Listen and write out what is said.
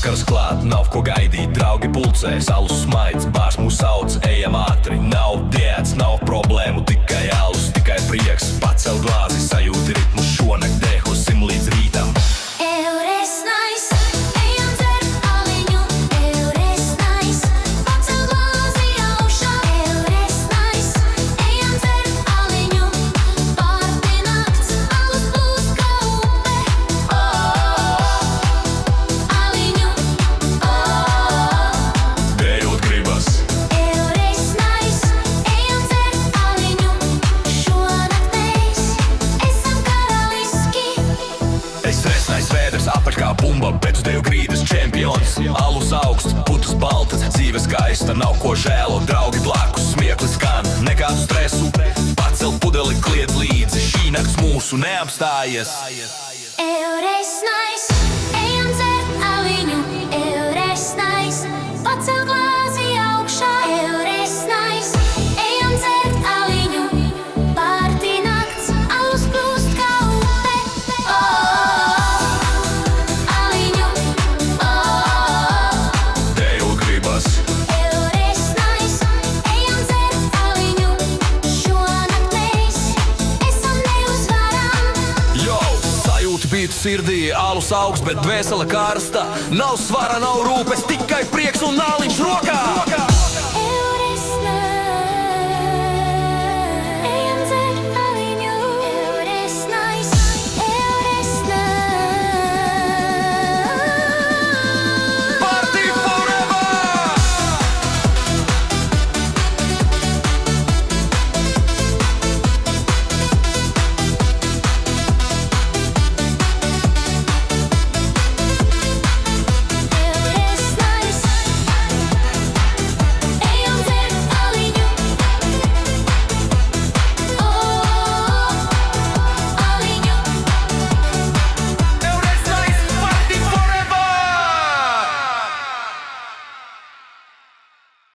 vakars klāt, nav ko gaidīt, draugi pulcēs, alus smaids, bārs mūs sauc, ejam ātri, nav diēts, nav problēmu, tikai alus, tikai prieks, pacel glāzi, sajūti ritmu, šonakt dehosim līdz rītam. Apaļ kā bumba, pēc tev grīdas čempions. Alus augsts, putas baltas, dzīve skaista, nav ko žēlot, draugi blakus, smieklis skan, nekādu stresu. Pacel pudeli, kliedz līdzi, šī nakts mūsu neapstājies. Eures nice, ejam dzert aliņu, eures nice, pacel glāzi augšā, eures nice, ejam dzert aliņu, pārti nakts, alus plūst kā upe. Bītu sirdī, alus augsts, bet dvēsele karsta. Nav svara, nav rūpes, tikai prieks un nāliņš rokā.